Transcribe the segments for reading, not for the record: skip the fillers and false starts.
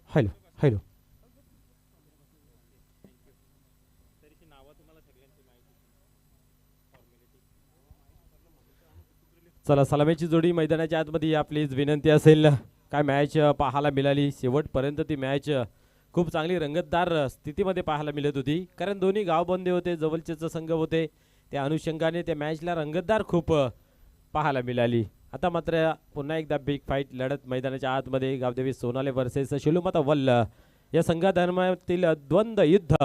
Hello hello. चला सलामीची जोडी मैदानाच्या आतमध्ये या प्लीज, विनंती असेल. काय मॅच पाहायला मिळाली शेवटपर्यंत. ती मॅच खूप चांगली रंगतदार स्थितीमध्ये पाहायला मिळत होती, कारण दोन्ही गावबंदे होते, जवळचेच संघ होते. त्या अनुषंगाने त्या मॅचला रंगतदार खूप पाहायला मिळाली. आता मात्र पुन्हा एकदा बिग फाईट लढत मैदानाच्या आतमध्ये गावदेवी सोनाले वर्सेस शिलुमाता वल्ल या संघादरम्यातील द्वंद्व युद्ध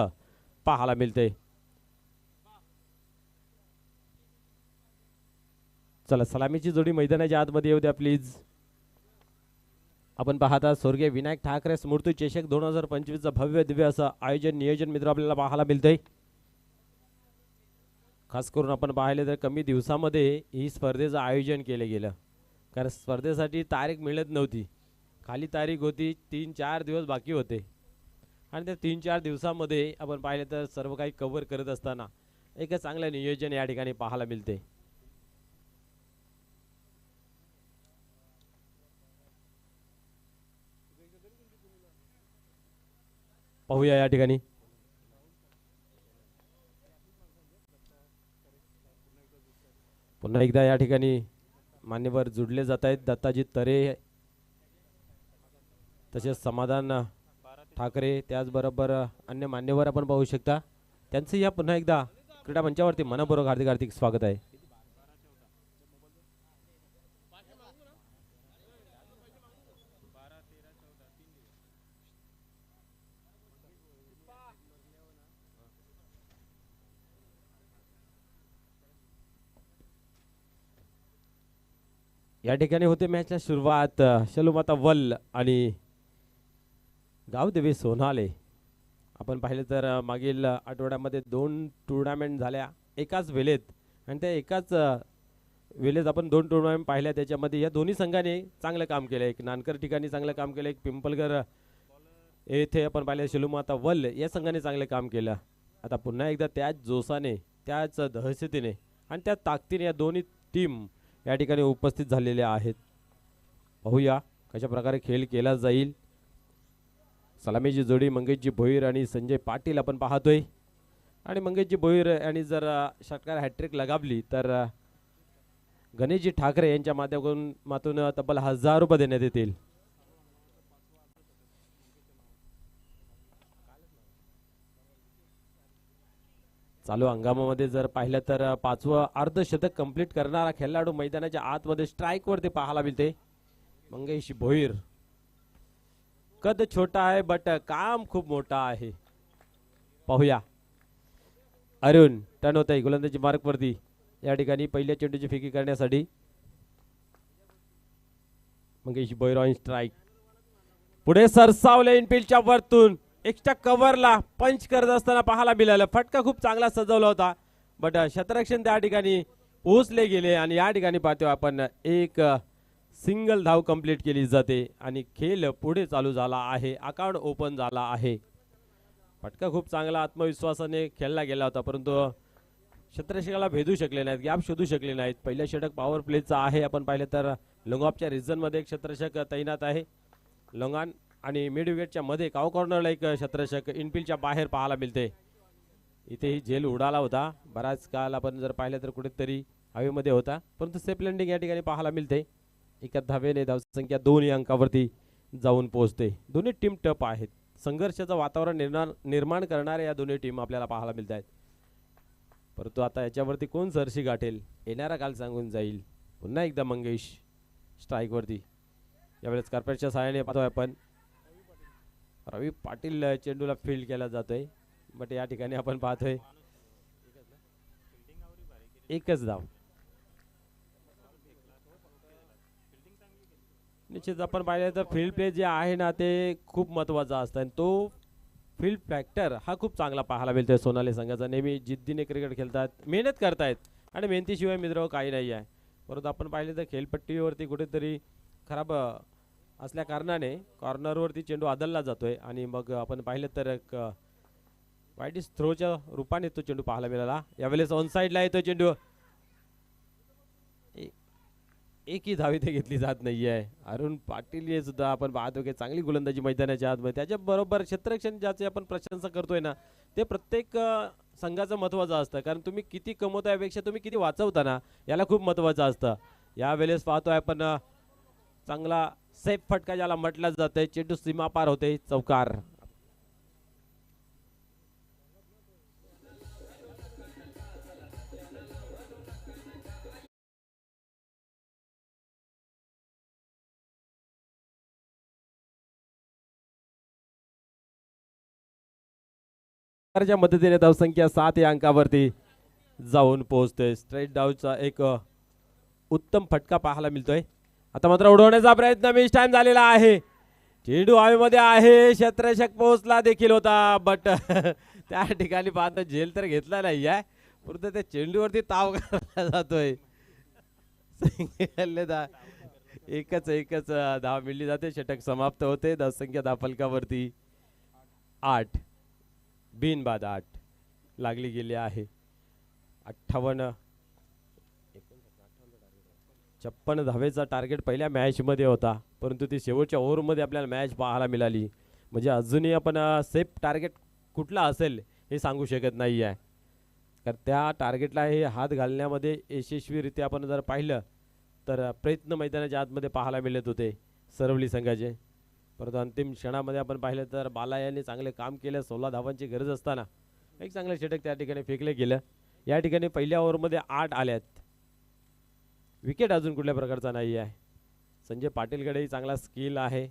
पाहायला मिळते. चला सलामीची जोडी मैदानाच्या आतमध्ये येऊ द्या प्लीज. आपण पाहता स्वर्गीय विनायक ठाकरे स्मृती चषक 2025 भव्य दिव्य असं आयोजन नियोजन मित्र आपल्याला पाहायला मिळतंय. खास करून आपण पाहिले तर कमी दिवसामध्ये ही स्पर्धेचं आयोजन केलं गेलं, कारण स्पर्धेसाठी तारीख मिळत नव्हती. खाली तारीख होती, 3-4 दिवस बाकी होते, आणि त्या 3-4 दिवसामध्ये आपण पाहिले तर सर्व काही कव्हर करत असताना एक चांगलं नियोजन या ठिकाणी पाहायला मिळते. पाहूया या ठिकाणी. पुन्हा एकदा या ठिकाणी मान्यवर जुडले जात आहेत. दत्ताजी तरे, तसेच समाधान ठाकरे, त्याचबरोबर अन्य मान्यवर आपण पाहू शकता. त्यांचं या पुन्हा एकदा क्रीडा मंचावरती मनपूर्वक हार्दिक हार्दिक स्वागत आहे. या ठिकाणी होते मॅचला सुरुवात. शलुमाता वल्ल आणि गावदेवी सोनाले. आपण पाहिलं तर मागील आठवड्यामध्ये 2 टुर्नामेंट झाल्या एकाच वेळेत, आणि त्या एकाच वेळेत आपण 2 टुर्नामेंट पाहिल्या. त्याच्यामध्ये या दोन्ही संघाने चांगलं काम केलं. एक नानकर ठिकाणी चांगलं काम केलं, एक पिंपलगर येथे आपण पाहिलं शलुमाता वल्ल या संघाने चांगलं काम केलं. आता पुन्हा एकदा त्याच जोशाने, त्याच दहशतीने आणि त्या ताकदीने या दोन्ही टीम या ठिकाणी उपस्थित झालेल्या आहेत. पाहूया कशा प्रकारे खेळ केला जाईल. सलामीची जोडी मंगेशजी भोईर आणि संजय पाटील आपण पाहतोय, आणि मंगेशजी भोईर यांनी जर षटकार हॅट्रिक लगावली तर गणेशजी ठाकरे यांच्या माध्यमातून तब्बल 1000 रुपये देण्यात येतील. चालू हंगामामध्ये जर पाहिलं तर 5वं अर्धशतक कंप्लीट करणारा खेळाडू मैदानाच्या आतमध्ये स्ट्राईक वरती पाहायला मिळते. मंगेश भोईर. कद छोटा आहे बट काम खूप मोठा आहे. पाहूया. अरुण टर्न होत आहे गोलंदाजी मार्क वरती. या ठिकाणी पहिल्या चेंडूची फेकी करण्यासाठी मंगेश भोईर ऑन स्ट्राईक. पुढे सरसावले इनफिल्डच्या वरतून एक्स्ट्रा कव्हरला पंच करत असताना पाहायला मिळालं. फटका खूप चांगला सजवला होता, बट क्षेत्ररक्षण त्या ठिकाणी पोहोचले गेले, आणि या ठिकाणी पाहतो आपण एक सिंगल धाव कंप्लीट केली जाते आणि खेळ पुढे चालू झाला आहे. अकाउंट ओपन झाला आहे. फटका खूप चांगला आत्मविश्वासाने खेळला गेला होता, परंतु क्षेत्ररक्षकाला भेदू शकले नाहीत, गॅप शोधू शकले नाहीत. पहिल्या षटक पॉवर प्लेचा आहे. आपण पाहिलं तर लोंगॉपच्या रिजन मध्ये एक क्षेत्ररक्षक तैनात आहे. लोंगान आणि मिड विकेटच्या मध्ये काव कॉर्नरला एक क्षेत्ररक्षक इनफिल्डच्या बाहेर पाहायला मिळते. इथे ही झेल उडाला होता. बराच काल आपण जर पाहिलं तर कुठेतरी हवेमध्ये होता, परंतु सेफ लँडिंग या ठिकाणी पाहायला मिळते. एका धावेने धावसंख्या 2 अंकावरती जाऊन पोहोचते. दोन्ही टीम टप आहेत. संघर्षाचं वातावरण निर्माण करणाऱ्या या दोन्ही टीम आपल्याला पाहायला मिळत आहेत. परंतु आता याच्यावरती कोण सरशी गाठेल येणारा काल सांगून जाईल. पुन्हा एकदा मंगेश स्ट्राईक वरती. यावेळेस कार्पेटच्या सहाय्याने पाहतोय आपण रवी पाटील चेंडूला फील्ड केला जातोय, बट या ठिकाणी आपण पाहतोय एकच धाव. निश्चित आपण पाहिलं तर फील्ड प्ले जे आहे ना ते खूप महत्त्वाचा असतं, आणि तो फील्ड फॅक्टर हा खूप चांगला पाहायला मिळतोय सोनाली संघाचा. नेहमी जिद्दीने क्रिकेट खेळतात, मेहनत करतायत, आणि मेहनतीशिवाय मित्र काही नाही आहे. परंतु आपण पाहिलं तर खेळपट्टीवरती कुठेतरी खराब असल्या कारणाने कॉर्नरवरती चेंडू आदलला जातोय, आणि मग आपण पाहिलं तर एक वाईट थ्रोच्या रूपाने तो चेंडू पाहायला मिळाला. यावेळेस ऑन साईडला येतो चेंडू. एकही धाव इथे घेतली जात नाहीये. अरुण पाटील हे सुद्धा आपण पाहतो की चांगली गोलंदाजी मैदानाच्या आतमध्ये, त्याच्या बरोबर क्षेत्ररक्षण ज्याची आपण प्रशंसा करतोय ना, ते प्रत्येक संघाचं महत्त्वाचं असतं. कारण तुम्ही किती कमवता यापेक्षा तुम्ही किती वाचवता ना, याला खूप महत्त्वाचं असतं. यावेळेस पाहतोय आपण चांगला सेफ फटका ज्याला म्हटलं जातंय, चेंडू सीमा पार होते, चौकार. च्या मदतीने धावसंख्या 7 या अंकावरती जाऊन पोहोचते. स्ट्रेट डाऊचा एक उत्तम फटका पाहायला मिळतोय. आता मात्र उडवण्याचा प्रयत्न मिस टाइम झालेला आहे. चेंडू हवेमध्ये आहे, क्षेत्ररक्षक पोहोचला देखील होता, बट त्या ठिकाणी पाहता झेल तर घेतला नाही आहे, परंतु त्या चेंडूवरती ताव करला जातोय. एकच धाव मिळली जाते, षटक समाप्त होते. धावसंख्या धावफलकावरती 8 बिनबाद 8 लागली गेली आहे. 56 धावेचा टार्गेट पहिल्या मॅच मध्ये होता, परंतु ती शेवटच्या ओव्हरमध्ये आपल्याला मॅच पाहायला मिळाली. म्हणजे अजूनही आपण सेफ टार्गेट कुठला असेल हे सांगू शकत नाही आहे, कारण त्या टार्गेटला हे हात घालण्यामध्ये यशस्वीरित्या आपण जर पाहिलं तर प्रयत्न मैदानाच्या आतमध्ये पाहायला मिळत होते सरवली संघाचे. परंतु अंतिम क्षणामध्ये आपण पाहिलं तर बाला यांनी चांगले काम केलं. 16 धावांची गरज असताना एक चांगलं षटक त्या ठिकाणी फेकले गेलं. या ठिकाणी पहिल्या ओव्हरमध्ये 8 आल्यात. विकेट अजून कुठल्या प्रकारचा नाही आहे. संजय पाटीलकडेही चांगला स्किल आहे,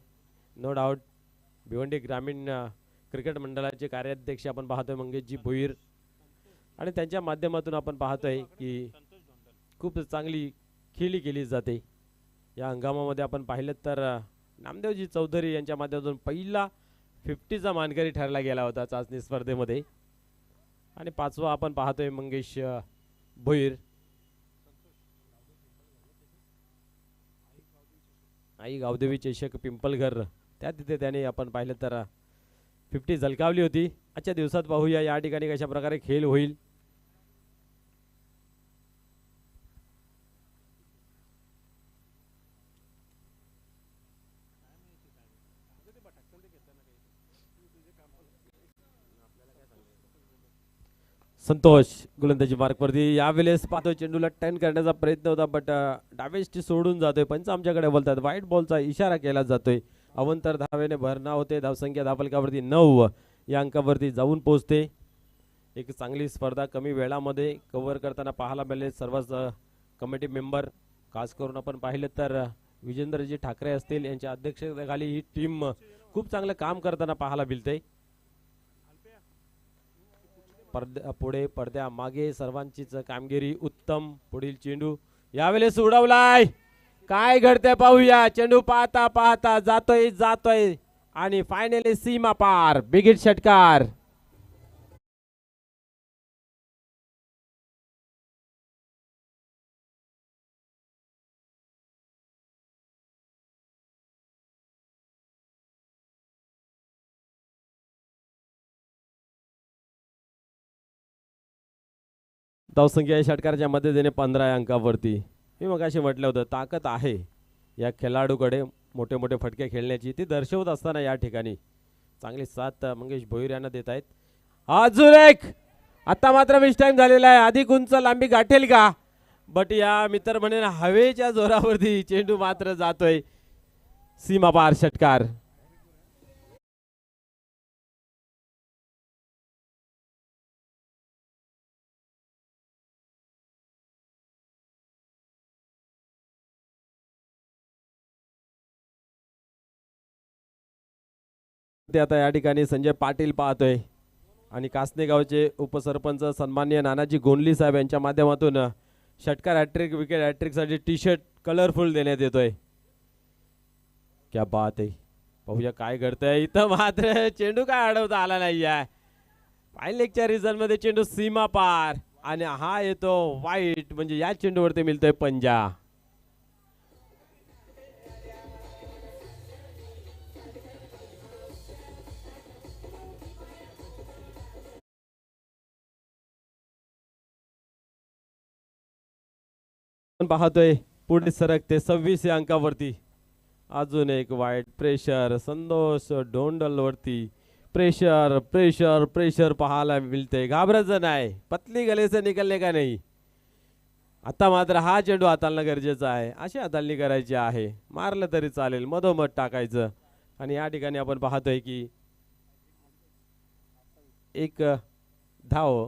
नो डाऊट. भिवंडी ग्रामीण क्रिकेट मंडळाचे कार्याध्यक्ष आपण पाहतोय मंगेशजी भोईर, आणि त्यांच्या माध्यमातून आपण पाहतोय की खूप चांगली खेळी केली जाते. या हंगामामध्ये आपण पाहिलं तर नामदेवजी चौधरी यांच्या माध्यमातून पहिला 50चा मानकरी ठरला गेला होता चाचणी स्पर्धेमध्ये, आणि 5वा आपण पाहतोय मंगेश भोईर. आई गावदेवी चषक पिंपलघर त्या तिथे त्याने आपण पाहिलं तर 50 झलकावली होती. आजच्या दिवसात पाहूया या ठिकाणी कशा प्रकारे खेळ होईल. संतोष गोलंदाजी मार्कवरती. यावेळेस पाहतोय चेंडूला टर्न करण्याचा प्रयत्न होता, बट डावेष्टी सोडून जातोय. पंच आमच्याकडे बोलतात व्हाईट बॉलचा इशारा केला जातोय. अवंतर धावेने भरणा होते. धावसंख्या धावफलकावरती 9 या अंकावरती जाऊन पोहोचते. एक चांगली स्पर्धा कमी वेळामध्ये कव्हर करताना पाहायला मिळेल सर्वच कमिटी मेंबर. खास करून आपण पाहिलं तर विजेंद्रजी ठाकरे असतील यांच्या अध्यक्षतेखाली ही टीम खूप चांगलं काम करताना पाहायला मिळते. पुढे पडद्या मागे सर्वांचीच कामगिरी उत्तम. पुढील चेंडू यावेळेस उडवलाय. काय घडतंय पाहूया. चेंडू पाहता पाहता जातोय आणि फायनली सीमा पार. बिग षटकार. धावसंख्या षटकाराच्या मदतीने 15 अंकावरती. मी मग असे म्हटलं होतं ताकद आहे या खेळाडूकडे मोठे मोठे फटके खेळण्याची, ती दर्शवत असताना या ठिकाणी चांगली साथ मंगेश भोईर यांना देत आहेत. अजून एक आता मात्र मिस टाइम झालेला आहे. अधिक उंच लांबी गाठेल का, बट या मित्र म्हणेन हवेच्या जोरावरती चेंडू मात्र जातोय सीमा पार. षटकार. ते आता या ठिकाणी संजय पाटील पाहतोय आणि कासने गावचे उपसरपंच सन्माननीय नानाजी गोंडली साहेब यांच्या माध्यमातून षटकार हॅट्रिक विकेट हॅट्रिक साठी टी शर्ट कलरफुल देण्यात येतोय. क्या बात आहे. पाहूया काय घडतंय इथं. मात्र चेंडू काय अडवता आला नाही आहे. पायलेगच्या रिझल्ट मध्ये चेंडू सीमा पार आणि हा येतो वाईट, म्हणजे या चेंडूवरती मिळतोय पंजा. पाहतोय पुढे सरकते 26 या अंकावरती. अजून एक वाईट प्रेशर संतोष डोंडल वरती. प्रेशर प्रेशर प्रेशर पाहायला मिळते. घाबरायचं नाही, पतली गले से निकलने का नाही. आता मात्र हा चेंडू हाताळणं गरजेचं आहे. अशी हाताळणी करायची आहे. मारलं तरी चालेल, मधोमध टाकायचं. आणि या ठिकाणी आपण पाहतोय की एक धाव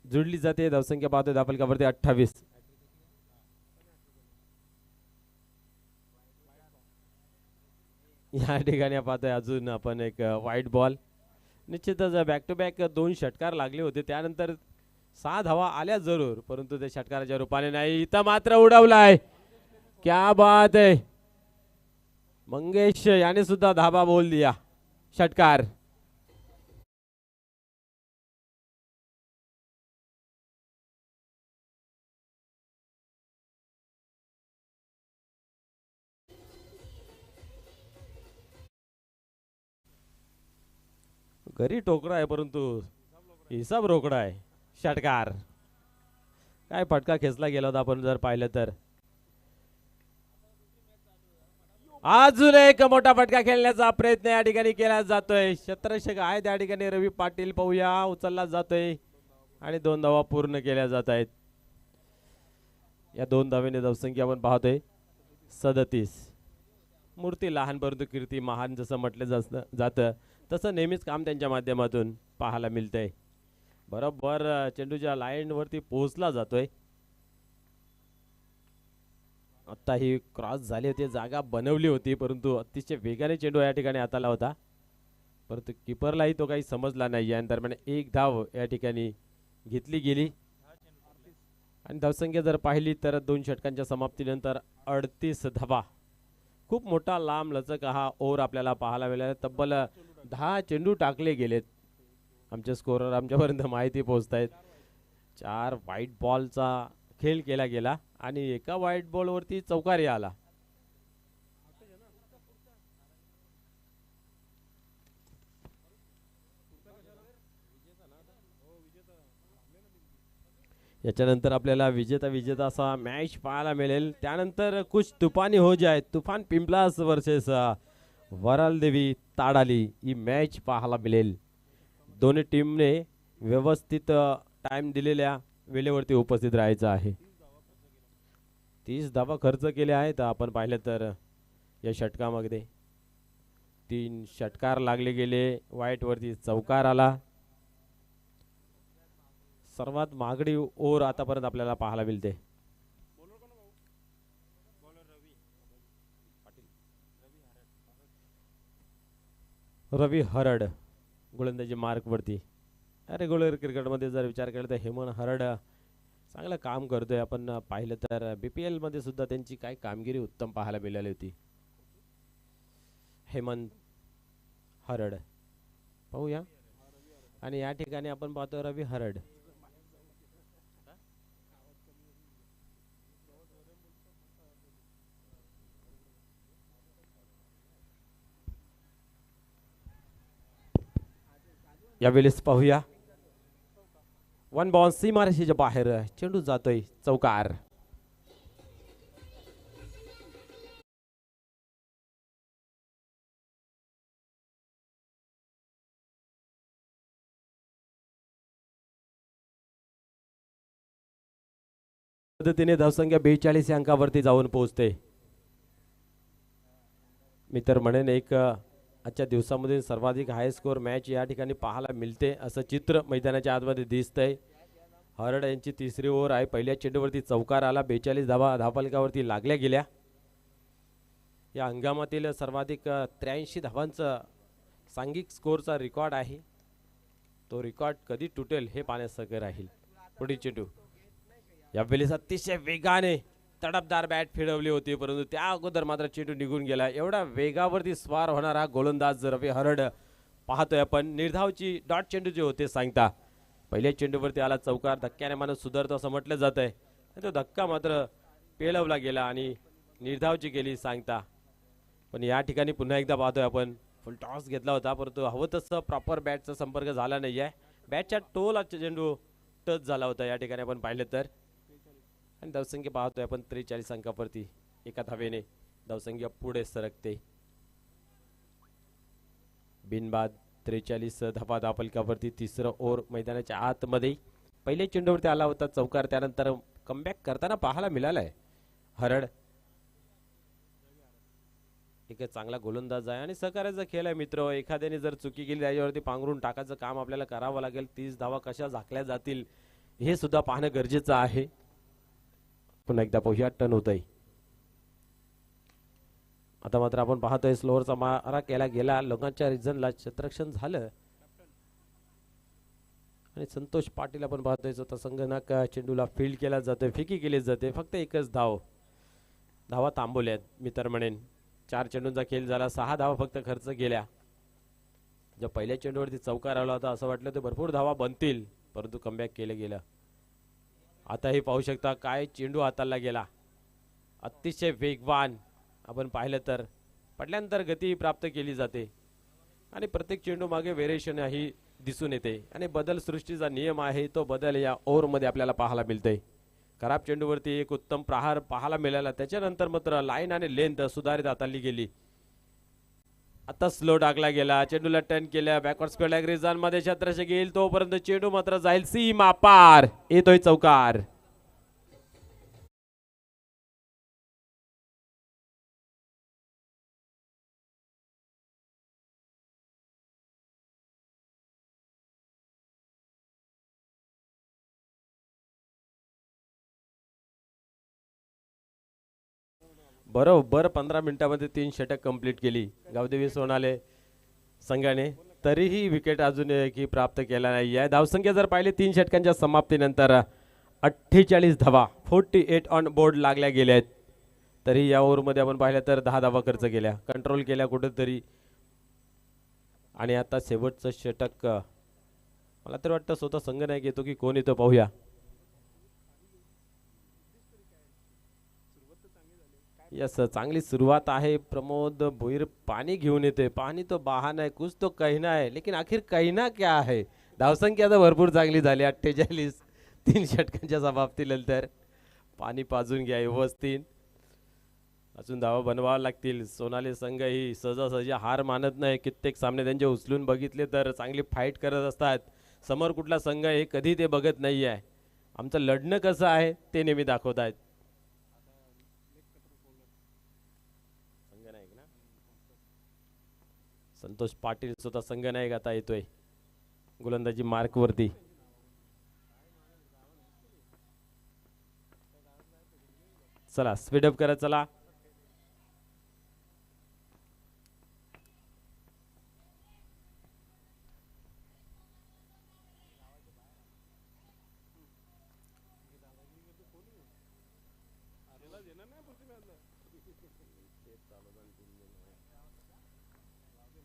जुळली जाते. धावसंख्या पाहतोय धावफलकावरती 28. या ठिकाणी पाहतोय अजून आपण एक वाईट बॉल. निश्चितच बॅक टू बॅक 2 षटकार लागले होते, त्यानंतर 6 धावा आल्या जरूर, परंतु ते षटकाराच्या रूपाने नाही. इथं मात्र उडवलाय. क्या बात आहे. मंगेश याने सुद्धा धाबा बोल दिया. षटकार. घरी टोकडा आहे परंतु हिसाब रोकडा आहे. षटकार. काय फटका खेचला गेला होता आपण जर पाहिलं तर. अजून एक मोठा फटका खेळण्याचा प्रयत्न या ठिकाणी केला जातोय. क्षेत्ररक्षक आहे त्या ठिकाणी रवी पाटील. पाहूया, उचलला जातोय आणि 2 धावा पूर्ण केल्या जात आहेत. या 2 धावेने धावसंख्या आपण पाहतोय 37. मूर्ती लहान परंतु कीर्ती महान जसं म्हटलं जातं तसं नेहमीच काम त्यांच्या माध्यमातून पाहायला मिळतंय. बरोबर चेंडूच्या लाईन वरती पोहोचला जातोय. आता ही क्रॉस झाली होती, जागा बनवली होती, परंतु अतिशय वेगाने चेंडू या ठिकाणी हाताला होता, परंतु किपरलाही तो काही समजला नाही. या दरम्यान 1 धाव या ठिकाणी घेतली गेली. आणि धावसंख्या जर पाहिली तर 2 षटकांच्या समाप्तीनंतर 38 धावा. खूप मोठा लांब लचक हा ओव्हर आपल्याला पाहायला मिळाला. तब्बल 10 चेंडू टाकले गेलेत. आमचे स्कोरर आमच्यापर्यंत माहिती पोहोचतायत. 4 व्हाईट बॉलचा खेळ केला गेला आणि एका व्हाईट बॉलवरती चौकारी आला. याच्यानंतर आपल्याला विजेता असा मॅच पाहायला मिळेल. त्यानंतर कुछ तुफानी हो जाए, तुफान पिंपलास वर्सेस वराल देवी ताडाली ही मॅच पाहायला मिळेल. दोन्ही टीमने व्यवस्थित टाइम दिलेल्या वेळेवरती उपस्थित राहायचं आहे. 30 धावा खर्च केले आहेत. आपण पाहिलं तर या षटकामध्ये 3 षटकार लागले गेले. व्हाईट वरती चौकार आला. सर्वात महागडी ओव्हर आतापर्यंत आपल्याला पाहायला मिळते. रवी हरड गोलंदाजी मार्क वरती. रेग्युलर क्रिकेटमध्ये जर विचार केला तर हेमंत हरड चांगलं काम करतोय. आपण पाहिलं तर BPL मध्ये सुद्धा त्यांची काय कामगिरी उत्तम पाहायला मिळाली होती. हेमंत हरड पाहूया. आणि या ठिकाणी आपण पाहतो रवी हरड. यावेळेस पाहूया. 1 बॉल सीमारेषेच्या बाहेर चेंडू जातोय चौकार. पद्धतीने धावसंख्या 42 अंकावरती जाऊन पोहोचते. मी तर म्हणेन एक आजच्या दिवसामध्ये सर्वाधिक हाय स्कोर मॅच या ठिकाणी पाहायला मिळते असं चित्र मैदानाच्या आतमध्ये दिसतंय. हरड यांची 3री ओव्हर आहे. पहिल्या चेंडूवरती चौकार आला. 42 धावा धावफलकावरती लागल्या गेल्या. या हंगामातील सर्वाधिक 83 धावांचा सांघिक स्कोरचा रेकॉर्ड आहे. तो रेकॉर्ड कधी तुटेल हे पाहण्यासारखे राहील. पुढील चेंडू यावेळेस अतिशय वेगाने तडफदार बॅट फिरवली होती, परंतु त्या अगोदर मात्र चेंडू निघून गेला. एवढा वेगावरती स्वार होणारा गोलंदाज रवी हरड पाहतोय आपण. निर्धावची डॉट चेंडू जे होते सांगता पहिल्या चेंडूवरती आला चौकार. धक्क्याने माणूस सुधारतो असं म्हटलं जात आहे. तो धक्का मात्र पेलवला गेला आणि निर्धावची गेली सांगता. पण या ठिकाणी पुन्हा एकदा पाहतोय आपण फुल टॉस घेतला होता, परंतु हवं तसं प्रॉपर बॅटचा संपर्क झाला नाही आहे. बॅटच्या टोला चेंडू टच झाला होता या ठिकाणी आपण पाहिलं तर. आणि धावसंख्या पाहतोय आपण 43 अंकावरती. एका धावेने धावसंख्या पुढे सरकते. बिनबाद 43 धावा धावफलकावरती. तिसरं ओव्हर मैदानाच्या आतमध्ये पहिले चेंडूवरती आला होता चौकार, त्यानंतर कमबॅक करताना पाहायला मिळालाय हरड. एक चांगला गोलंदाज आहे आणि सहकार्याचा खेळ आहे मित्र. एखाद्याने जर चुकी केली त्याच्यावरती पांघरून टाकायचं काम आपल्याला करावं लागेल. 30 धावा कशा झाकल्या जातील हे सुद्धा पाहणं गरजेचं आहे. पुन्हा एकदा पाहूया टर्न होत आहे. आता मात्र आपण पाहतोय स्लोअरचा मारा केला गेला. लोकांच्या रिझनला क्षेत्ररक्षण झालं आणि संतोष पाटील आपण पाहतोय स्वतः संगणक चेंडूला फील्ड केला जातोय, फेकी केली जाते. फक्त एकच धावा थांबवल्यात मी तर म्हणेन. 4 चेंडूंचा खेळ झाला, 6 धावा फक्त खर्च केल्या. ज्या पहिल्या चेंडूवरती चौकार आला होता असं वाटलं ते भरपूर धावा बनतील, परंतु कमबॅक केलं गेलं. आता हे पाहू शकता काय चेंडू हाताला गेला. अतिशय वेगवान आपण पाहिलं तर पडल्यानंतर गती प्राप्त केली जाते आणि प्रत्येक चेंडू मागे व्हेरिएशन ही दिसून येते आणि बदल सृष्टीचा नियम आहे तो बदल या ओव्हरमध्ये आपल्याला पाहायला मिळतोय. खराब चेंडूवरती एक उत्तम प्रहार पाहायला मिळाला, त्याच्यानंतर मात्र लाईन आणि लेंथ सुधारित हाताळली गेली. आता स्लो टाकला गेला, चेंडूला टर्न केल्या, बॅकवर्ड स्क्वेअर रिझन मध्ये क्षेत्ररक्षक येईल तोपर्यंत चेंडू मात्र जाईल सीमा पार. येतोय चौकार. बरोबर 15 मिनिटांमध्ये 3 षटक कंप्लीट केली गावदेवी सोनाले संघाने. तरीही विकेट अजून की प्राप्त केला नाही आहे. धावसंख्या जर पाहिली 3 षटकांच्या समाप्तीनंतर 48 धावा 48 ऑन बोर्ड लागल्या गेल्या आहेत. तरी या ओव्हरमध्ये आपण पाहिलं तर 10 धावा खर्च केल्या, कंट्रोल केल्या कुठेतरी. आणि आता शेवटचं षटक मला तर वाटतं स्वतः संघ नाही घेतो की कोण येतो पाहूया. यस, चांगली सुरुवात आहे. प्रमोद भोईर पाणी घेऊन येते. पाणी तो बहाना है, कुछ तो कहना है, लेकिन आखिर कहना क्या है. धावसंख्या तर भरपूर चांगली झाली 48 3 षटकांच्या समाप्तीनंतर. पाणी पाजून घ्या व्यवस्थित. अजून धावा बनवावं लागतील. सोनाली संघ ही सहजासहजी हार मानत नाही. कित्येक सामने त्यांचे उचलून बघितले तर चांगली फाईट करत असतात. समोर कुठला संघ आहे कधी ते बघत नाही आहे. आमचं लढणं कसं आहे ते नेहमी दाखवत आहेत. संतोष पाटील स्वतः संघनायक आता येतोय गोलंदाजी मार्क वरती. चला स्पीडअप करा. चला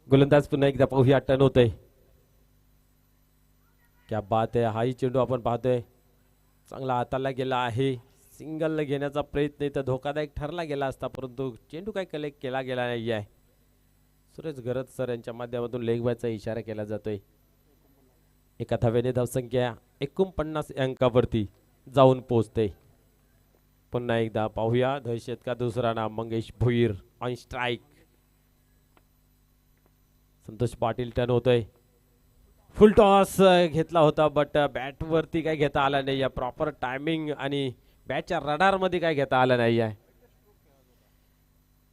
गोलंदाज पुन्हा एकदा पाहूया. टर्न होतोय. क्या बात आहे. हाही चेंडू आपण पाहतोय चांगला हाताला गेला आहे. सिंगल घेण्याचा प्रयत्न इथं धोकादायक ठरला गेला असता, परंतु चेंडू काय कलेक्ट केला गेला नाही आहे. सुरेश गरज सर यांच्या माध्यमातून लेग बायचा इशारा केला जातोय. एका धावेने धावसंख्या 49 अंकावरती जाऊन पोहोचते. पुन्हा एकदा पाहूया. दहशत का दुसरा नाम Mangesh Bhoir on strike. Santosh Patil turn होतोय. फुल टॉस घेतला होता बट बॅट वरती काय घेता आला नाही. या प्रॉपर टायमिंग आणि बॅटच्या रडार मध्ये काय घेता आलं नाही आहे.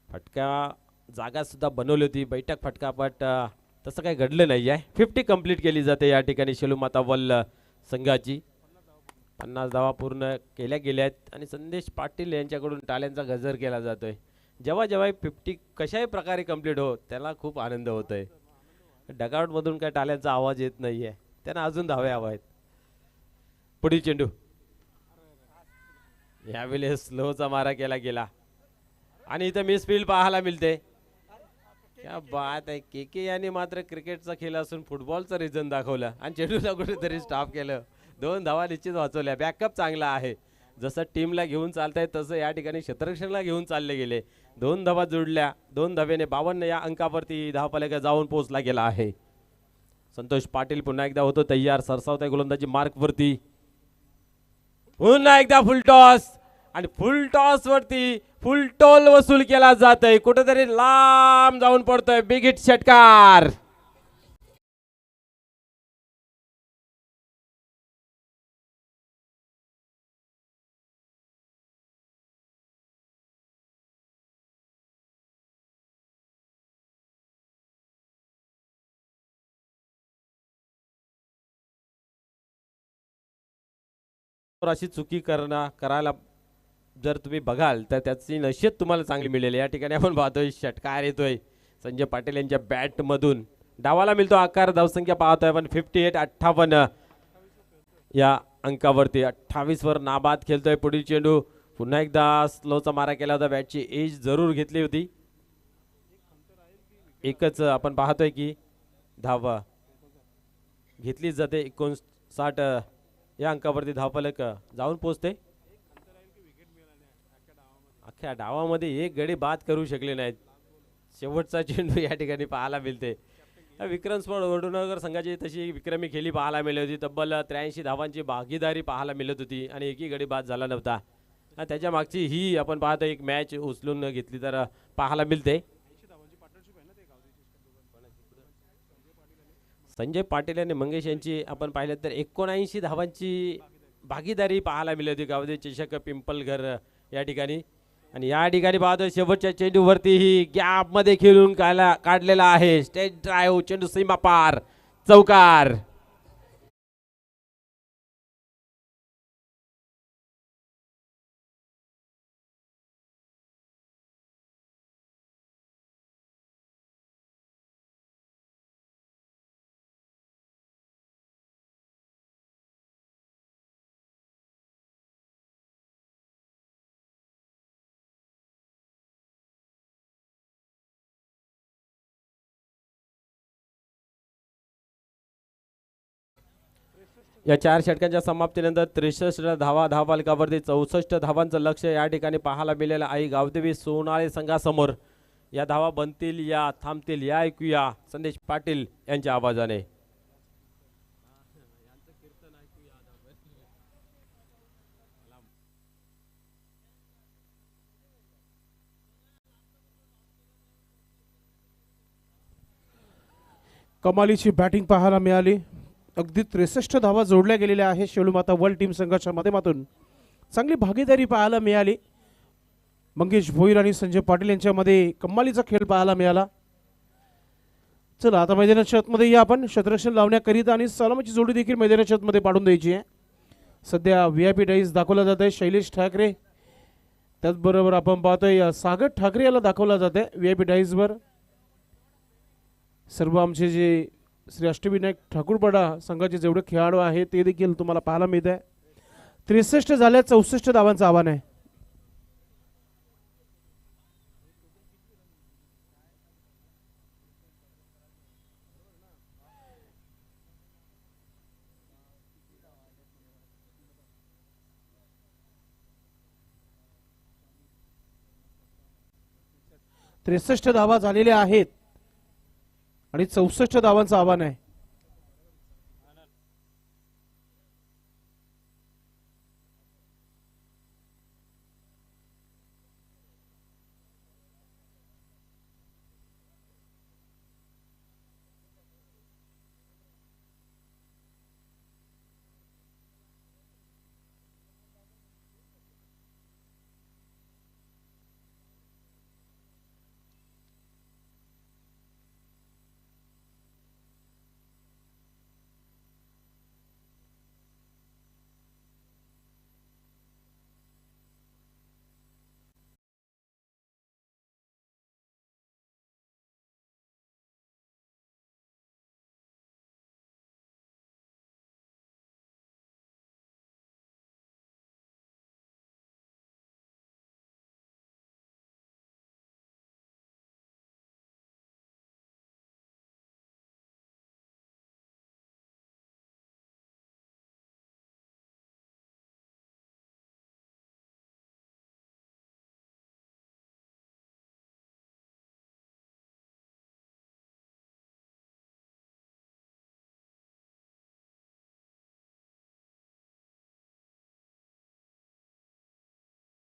फटका जागा सुद्धा बनवली होती, बैठक फटका, बट तसं काही घडलं नाही आहे. 50 कंप्लीट केली जाते या ठिकाणी शेलूमाता वल्ल संघाची. 50 धावा पूर्ण केल्या गेल्या आहेत आणि संदेश पाटील यांच्याकडून टाळ्यांचा गजर केला जातोय. जेव्हा जेव्हा 50 कशाही प्रकारे कंप्लीट हो त्याला खूप आनंद होतोय. डगआउट मधून काय टाळ्यांचा आवाज येत नाहीये, त्यांना अजून धावे हवा आहेत. पुढील चेंडू यावेळेस स्लोचा मारा केला गेला आणि इथं मिसफील्ड पाहायला मिळते. क्या बात आहे. के यांनी मात्र क्रिकेटचा खेळ असून फुटबॉलचं रिझन दाखवलं आणि चेंडूला कुठेतरी स्टॉप केलं. 2 धावा निश्चित वाचवल्या. बॅकअप चांगला आहे. जसं टीमला घेऊन चालताय तसं या ठिकाणी क्षेत्ररक्षणाला घेऊन चालले गेले. 2 धावा जोडल्या. 2 धावेने 52 या अंकावरती धावफलक जाऊन पोहोचला गेला आहे. संतोष पाटील पुन्हा एकदा होतो तयार. सरसावताय गोलंदाजी मार्क वरती. पुन्हा एकदा फुल टॉस आणि फुल टॉस वरती फुल टोल वसूल केला जातोय, कुठेतरी लांब जाऊन पडतोय. बिग हिट षटकार. अशी चुकी करायला जर तुम्ही बघाल तर त्याची नशीब तुम्हाला चांगली मिळेल. या ठिकाणी आपण पाहतोय षटकार येतोय संजय पाटील यांच्या बॅट मधून. डावाला मिळतो आकार. धावसंख्या पाहतोय आपण 58-58 या अंकावरती. 28 वर नाबाद खेळतोय. पुढील चेंडू पुन्हा एकदा स्लोचा मारा केला होता. बॅटची एज जरूर घेतली होती. एकच आपण पाहतोय की धाव घेतली जाते. 59 या अंकावरती धावफलक जाऊन पोहोचते. अख्ख्या डावामध्ये एक गडी बाद करू शकले नाहीत. शेवटचा चेंडू या ठिकाणी पाहायला मिळते. विक्रम स्पोर्ट वडूनगर संघाची तशी विक्रमी खेळी पाहायला मिळत होती. तब्बल 83 धावांची भागीदारी पाहायला मिळत होती आणि एकही गडी बाद झाला नव्हता. त्याच्या मागची ही आपण पाहतो एक मॅच उचलून घेतली तर पाहायला मिळते. संजय पाटील आणि मंगेश यांची आपण पाहिलं तर 79 धावांची भागीदारी पाहायला मिळत होती गावदे चषक पिंपलघर या ठिकाणी. आणि या ठिकाणी पाहतो शेवटच्या चेंडूवरती ही गॅप मध्ये खेळून काढलेला आहे. स्टेट ड्राईव्ह चेंडू सीमा पार चौकार. या 4 षटकांच्या समाप्तीनंतर 63 धावा धावफलकावरती 64 धावांचं लक्ष या ठिकाणी पाहायला मिळालं आहे गावदेवी सोनाळे संघासमोर. या धावा बनतील या थांबतील या ऐकूया संदेश पाटील यांच्या आवाजाने. कमालीची बॅटिंग पाहायला मिळाली. अगदी 63 धावा जोडल्या गेलेल्या आहेत शेळूमाता वर्ल्ड टीम संघाच्या माध्यमातून. चांगली भागीदारी पाहायला मिळाली. मंगेश भोईर आणि संजय पाटील यांच्यामध्ये कमालीचा खेळ पाहायला मिळाला. चला आता मैदानाच्या आतमध्ये या आपण क्षेत्ररक्षण लावण्याकरिता आणि सलामीची जोडी देखील मैदानाच्या आतमध्ये पाडून द्यायची आहे. सध्या VIP डाईस दाखवला जात आहे शैलेश ठाकरे. त्याचबरोबर आपण पाहतोय सागर ठाकरे याला दाखवला जात आहे VIP डाईसवर. सर्व आमचे जे श्री अष्टविनायक ठाकूरपाडा संघाचे जेवढे खेळाडू आहेत ते देखील तुम्हाला पाहायला मिळत आहे. 63 झाल्या 64 धावांचं आव्हान आहे. त्रेसष्ट धावा झालेल्या आहेत आणि 64 धावांचं आव्हान आहे.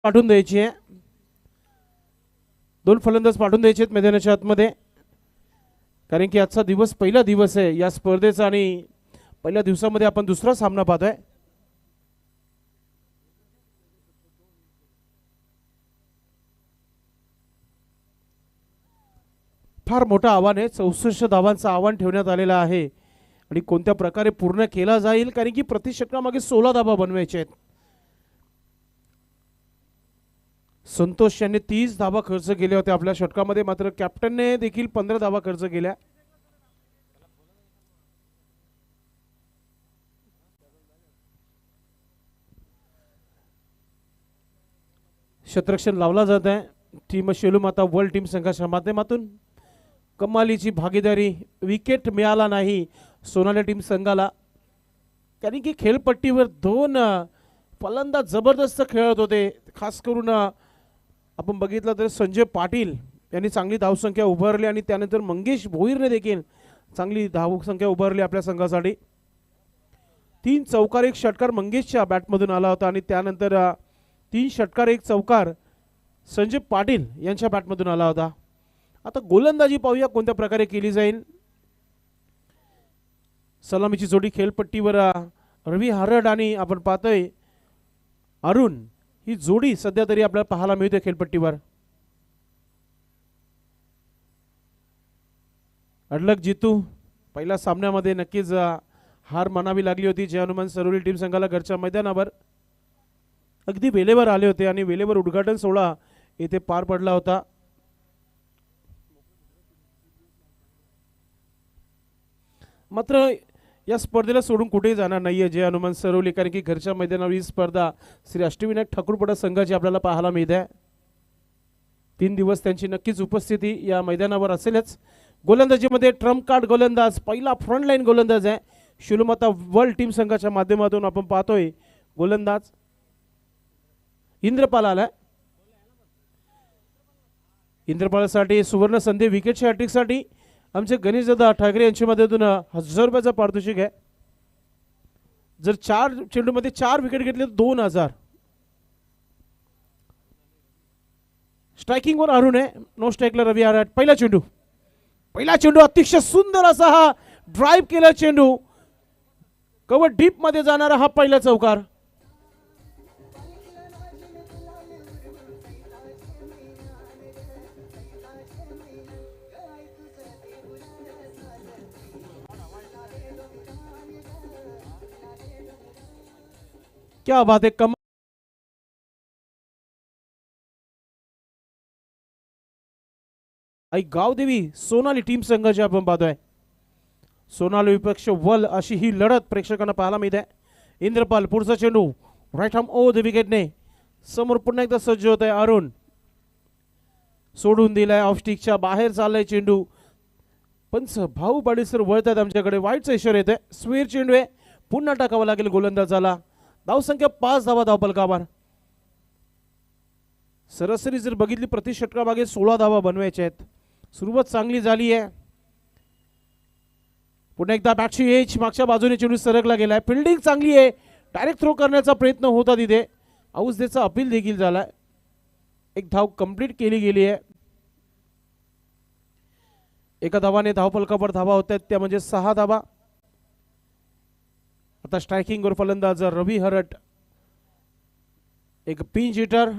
पाठवून द्यायची आहे. 2 फलंदाज पाठवून द्यायचे आहेत मैदानाच्या आतमध्ये, कारण की आजचा दिवस पहिला दिवस आहे या स्पर्धेचा आणि पहिल्या दिवसामध्ये आपण दुसरा सामना पाहतोय. फार मोठं आव्हान आहे. 64 धावांचं आव्हान ठेवण्यात आलेलं आहे आणि कोणत्या प्रकारे पूर्ण केला जाईल, कारण की प्रति षटकामागे 16 धावा बनवायचे आहेत. संतोष यांनी 30 धावा खर्च केल्या होत्या आपल्या षटकामध्ये, मात्र कॅप्टनने देखील 15 धावा खर्च केल्या. क्षेत्ररक्षण लावला जात आहे टीम शेलूमाता वर्ल्ड टीम संघाच्या माध्यमातून. कमालीची भागीदारी, विकेट मिळाला नाही सोनाली टीम संघाला, कारण की खेळपट्टीवर 2 फलंदाज जबरदस्त खेळत होते. खास करून आपण बघितलं तर संजय पाटील यांनी चांगली धावसंख्या उभारली आणि त्यानंतर मंगेश भोईरने देखील चांगली धावसंख्या उभारली आपल्या संघासाठी. 3 चौकार 1 षटकार मंगेशच्या बॅटमधून आला होता आणि त्यानंतर 3 षटकार 1 चौकार संजय पाटील यांच्या बॅटमधून आला होता. आता गोलंदाजी पाहूया कोणत्या प्रकारे केली जाईल. सलामीची जोडी खेळपट्टीवर रवी हरड आणि आपण पाहतोय अरुण, ही जोडी सध्या तरी आपल्याला पाहायला मिळते खेळपट्टीवर. अडलक जितू पहिल्या सामन्यामध्ये नक्कीच हार मानावी लागली होती. जय हनुमान सरोली टीम संघाला घरच्या मैदानावर अगदी वेळेवर आले होते आणि वेळेवर उद्घाटन सोहळा येथे पार पडला होता. मात्र या स्पर्धेला सोडून कुठेही जाणार नाहीये जय हनुमान सरोली, कारण की घरच्या मैदानावर ही स्पर्धा श्री अष्टविनायक ठाकूरपडा संघाची आपल्याला पाहायला मिळते. 3 दिवस त्यांची नक्कीच उपस्थिती या मैदानावर असेलच. गोलंदाजीमध्ये ट्रम्प कार्ड गोलंदाज, पहिला फ्रंटलाईन गोलंदाज आहे शिलूमाता वर्ल्ड टीम संघाच्या माध्यमातून आपण पाहतोय गोलंदाज इंद्रपाल आलाय. इंद्रपालसाठी सुवर्ण संधी विकेटच्या हॅट्रिकसाठी आमचे गणेशदादा ठाकरे यांच्या मदतीतून 1000 रुपयाचं पारितोषिक आहे. जर 4 चेंडूमध्ये 4 विकेट घेतले तर 2000. स्ट्रायकिंगवर अरुण आहे, नो स्ट्राईकला रवी आराट. पहिला चेंडू अतिशय सुंदर असा हा ड्राईव्ह केला चेंडू, कव्हर डीप मध्ये जाणारा हा पहिला चौकार. क्या बात है. आई गावदेवी सोनाली टीम संघाची आपण पाहतोय. सोनाली विपक्ष वल अशी ही लढत प्रेक्षकांना पाहायला मिळते. इंद्रपाल पुढचा चेंडू राईट आर्म ओ द विकेटने समोर पुन्हा एकदा सज्ज होत आहे. अरुण सोडून दिलाय, ऑफ स्टिकच्या बाहेर चाललाय चेंडू. पंच भाऊ पाडीसर वळतात आमच्याकडे, वाईटचा इशारा येतोय. स्वीर चेंडू आहे, पुन्हा टाकावा लागेल गोलंदाजाला. धावसंख्या 5 धावा धावपलकावर. सरासरी जर बघितली प्रति षटकामागे 16 धावा बनवायच्या आहेत. सुरुवात चांगली झाली आहे. पुन्हा एकदा बॅटची एज मागच्या बाजूने चेंडू सरकला गेलाय. फिल्डिंग चांगली आहे, डायरेक्ट थ्रो करण्याचा प्रयत्न होता तिथे. औसदेचा अपील देखील झालाय. 1 धाव कंप्लीट केली गेली आहे. एका धावाने धावपलकावर धावा होत आहेत, त्या म्हणजे 6 धावा. आता स्ट्रायकिंग वर फलंदाज रवी हरट, एक पिंच हिटर,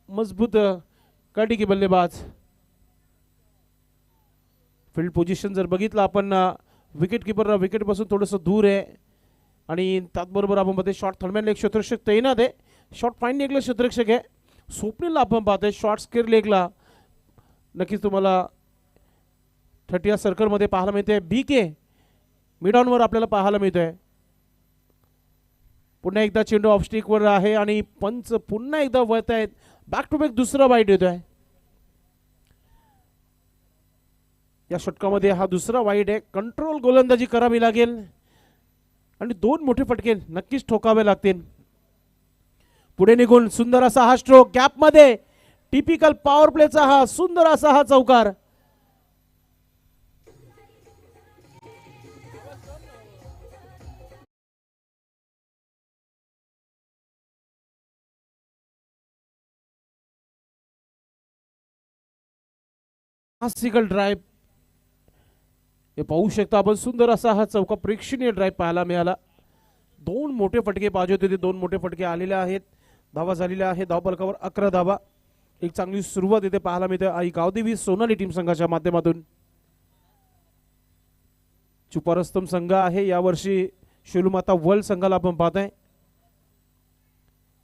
मजबूत काटिकी बल्लेबाज. फील्ड पोझिशन जर बघितलं आपण विकेट किपर विकेट पासून थोडंसं दूर आहे आणि त्याचबरोबर आपण पाहतोय शॉर्ट थर्डमॅन एक क्षेत्ररक्षक तैनात आहे. शॉर्ट फाईन लेगला क्षेत्ररक्षक आहे. स्वप्नीलला आपण पाहतोय शॉर्ट स्केअर लेगला. नक्कीच तुम्हाला 30 सर्कलमध्ये पाहायला मिळते. BK मिडॉनवर आपल्याला पाहायला मिळतोय. पुन्हा एकदा चेंडू ऑफ स्टिकवर आहे आणि पंच पुन्हा एकदा वळत आहेत. बॅक टू बॅक दुसरा वाईट येतोय. या षटकामध्ये हा दुसरा वाईट आहे. कंट्रोल गोलंदाजी करावी लागेल आणि 2 मोठे फटके नक्कीच ठोकावे लागतील. पुढे निघून सुंदर असा हा स्ट्रोक गॅपमध्ये, टिपिकल पॉवर प्लेचा हा सुंदर असा हा चौकार. क्लासिकल ड्राईव्ह हे पाहू शकता आपण. सुंदर असा हा चौका प्रेक्षणीय ड्राईव्ह पाहायला मिळाला. दोन मोठे फटके पाहिजे होते ते दोन मोठे फटके आलेले आहेत. धावा झालेल्या आहेत. धावफलकावर 11 धावा. एक चांगली सुरुवात इथे पाहायला मिळते आई गावदेवी सोनाली टीम संघाच्या माध्यमातून. चुपारस्तम संघ आहे यावर्षी शेलूमाता वर्ल्ड संघाला आपण पाहताय.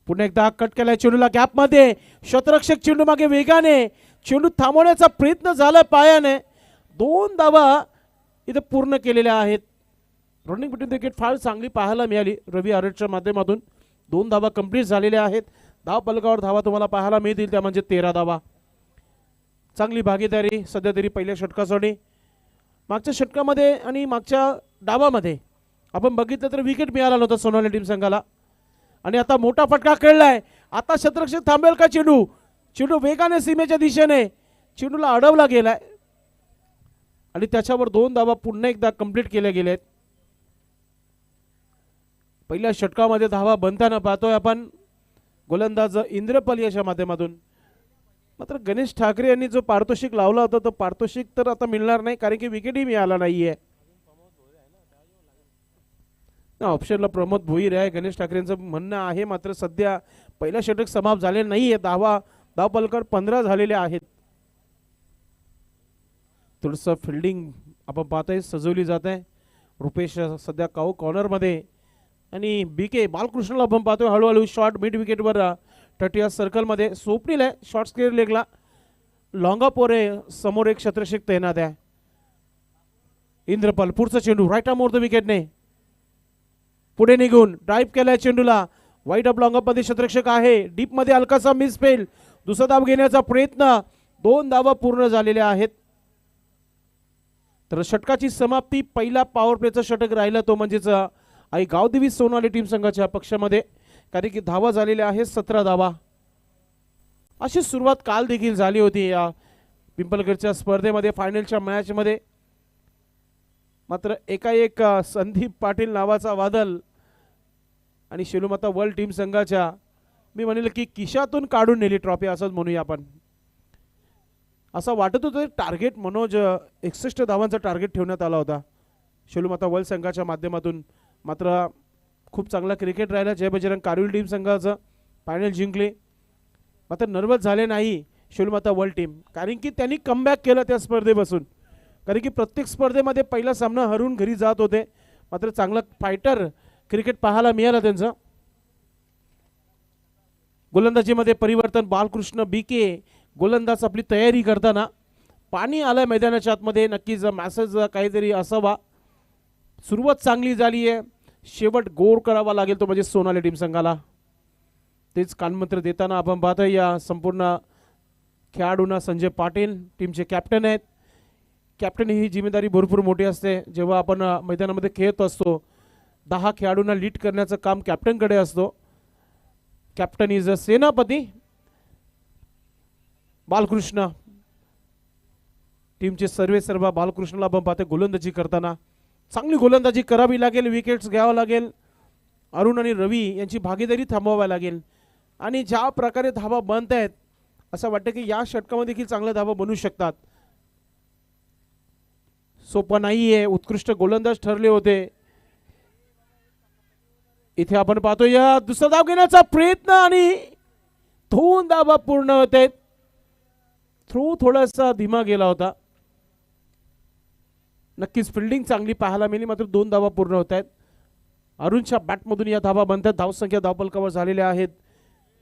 पुन्हा एकदा कट केलाय चेंडूला गॅप मध्ये. शतरक्षक चेंडू मागे वेगाने चेंडू थांबवण्याचा प्रयत्न झाला पायाने. 2 धावा इथे पूर्ण केलेल्या आहेत. रनिंग बिटवीन विकेट फार चांगली पाहायला मिळाली रवी आरटच्या माध्यमातून. 2 धावा कंप्लीट झालेल्या आहेत. धाव फलकावर धावा तुम्हाला पाहायला मिळतील त्या म्हणजे 13 धावा. चांगली भागीदारी सध्या तरी पहिल्या षटकासाठी. मागच्या षटकामध्ये आणि मागच्या डावामध्ये आपण बघितलं तर विकेट मिळाला नव्हता सोनाली टीम संघाला. आणि आता मोठा फटका खेळलाय. आता शतरक्षक थांबेल का चेंडू. चेंडू वेगाने सीमेच्या दिशेने चेंडूला अडवला गेलाय आणि त्याच्यावर 2 धावा पुन्हा एकदा कंप्लीट केल्या गेलेत. पहिल्या षटकामध्ये धावा बनताना पाहतोय आपण गोलंदाज इंद्रपाल याच्या माध्यमातून. मात्र गणेश ठाकरे यांनी जो पारितोषिक लावला होता तो पारितोषिक तर आता मिळणार नाही कारण की विकेटही मिळाला नाहीये. ऑप्शनला प्रमोद भोईर आहे गणेश ठाकरेंचं म्हणणं आहे. मात्र सध्या पहिला षटक समाप्त झाले नाहीये. धाव फलकावर 15 झालेले आहेत. थोडस फिल्डिंग आपण पाहतोय सजवली जात आहे. रुपेश सध्या कॉर्नर मध्ये आणि बीके बालकृष्णला आपण पाहतोय हळूहळू शॉर्ट मिड विकेटवर 30 सर्कल मध्ये. स्वप्नील आहे शॉर्ट स्क्वेअर लेगला. लॉंगापोरे समोर एक शतरक्षक तैनात आहे. इंद्रपाल पुढचा चेंडू राईट आर्म ओव्हर द विकेटने पुढे निघून ड्राईव्ह केलाय चेंडूला. वाईट ऑफ लॉंग मध्ये शतरक्षक आहे. डीप मध्ये हलकासा मिस फेल. दुसरा धाव घेण्याचा प्रयत्न. 2 धावा पूर्ण झालेल्या आहेत. तर षटकाची समाप्ती पहिला पॉवर प्लेचा षटक राहिला तो म्हणजेच आई गावदेवी सोनाली टीम संघाच्या पक्षामध्ये कारण की धावा झालेल्या आहेत 17 धावा. अशी सुरुवात काल देखील झाली होती या पिंपलगडच्या स्पर्धेमध्ये फायनलच्या मॅच मध्ये. मात्र एकाएक संदीप पाटील नावाचा वादल आणि शेलूमाता वर्ल्ड टीम संघाच्या मी म्हणेल की किशातून काढून नेली ट्रॉफी असंच म्हणूया आपण. असं वाटत होतं टार्गेट मनोज 61 धावांचा टार्गेट ठेवण्यात आला होता शेलूमाता वर्ल्ड संघाच्या माध्यमातून. मात्र खूप चांगला क्रिकेट राहिला. जय बजरंग कारविल टीम संघाचं फायनल जिंकले. मात्र नर्वस झाले नाही शेलूमाता वर्ल्ड टीम कारण की त्यांनी कमबॅक केलं त्या स्पर्धेपासून. कारण की प्रत्येक स्पर्धेमध्ये पहिला सामना हरून घरी जात होते. मात्र चांगला फायटर क्रिकेट पाहायला मिळालं त्यांचं. गोलंदाजीमध्ये परिवर्तन. बालकृष्ण बीके गोलंदाज आपली तयारी करताना. पाणी आलंय मैदानाच्या आतमध्ये. नक्कीच मॅसेज काहीतरी असावा. सुरुवात चांगली झाली आहे. शेवट गोर करावा लागेल तो म्हणजे सोनाली टीम संघाला. तेच कानमंत्र देताना आपण पाहतोय या संपूर्ण खेळाडूंना. संजय पाटील टीमचे कॅप्टन आहेत. कॅप्टन ही जिम्मेदारी भरपूर मोठी असते. जेव्हा आपण मैदानामध्ये खेळत असतो 10 खेळाडूंना लीड करण्याचं काम कॅप्टनकडे असतो. कॅप्टन इज अ सेनापती. बालकृष्ण टीमचे सर्व बालकृष्णला आपण पाहतोय गोलंदाजी करताना. चांगली गोलंदाजी करावी लागेल. विकेट्स घ्यावं लागेल. अरुण आणि रवी यांची भागीदारी थांबवावी लागेल. आणि ज्या प्रकारे धावा बनत आहेत असं वाटतं की या षटकामध्ये देखील चांगल्या धावा बनू शकतात. सोपं नाहीये. उत्कृष्ट गोलंदाज ठरले होते. इथे आपण पाहतो या दुसरा धाव घेण्याचा प्रयत्न आणि 2 धावा पूर्ण होत आहेत. थ्रो थोडासा धीमा गेला होता. नक्कीच फिल्डिंग चांगली पाहायला मिळाली. मात्र 2 धावा पूर्ण होत आहेत. अरुणच्या बॅटमधून या धावा बनतात. धावसंख्या धावफलकावर झालेल्या आहेत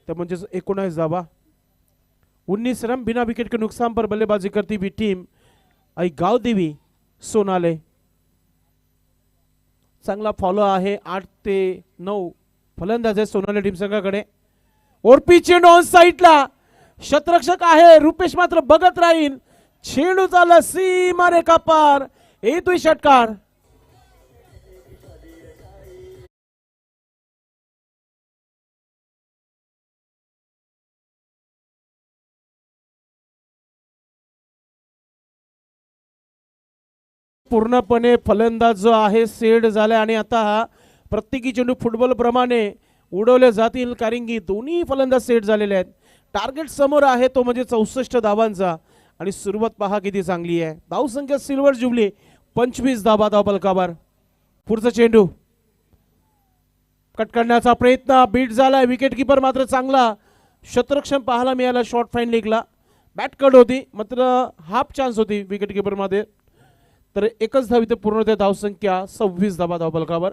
त्या म्हणजेच 19 धावा. 19 रन बिना विकेट के नुकसान पर बल्लेबाजी करती हुई टीम आई गावदेवी सोनाले. चांगला फॉलो आहे. 8 ते 9 फलंदाज आहे सोनाली टीम संघाकडे. ओरपी चेंडू ऑन साईडला. शतरक्षक आहे. रुपेश मात्र बघत राहील. चेंडू चालला सीमा रेखा पार. येतोय षटकार. पूर्णपणे फलंदाज जो आहे सेट झाला आणि आता हा प्रत्येकी चेंडू फुटबॉल प्रमाणे उडवले जातील कारण की दोन्ही फलंदाज सेट झालेले आहेत. टार्गेट समोर आहे तो म्हणजे 64 धावांचा आणि सुरुवात पहा किती चांगली आहे. धावसंख्या सिल्वर जुबली 25 धावा धावफलकावर. पुढचा चेंडू कट करण्याचा प्रयत्न बीट झालाय. विकेट किपर मात्र चांगला क्षेत्ररक्षण पाहायला मिळाला. शॉर्ट फाईन लेगला बॅट कट होती मात्र हाफ चान्स होती विकेट किपर मध्ये. तर एकच धाव इथे पूर्ण होते. धावसंख्या 26 धावा धावफलकावर.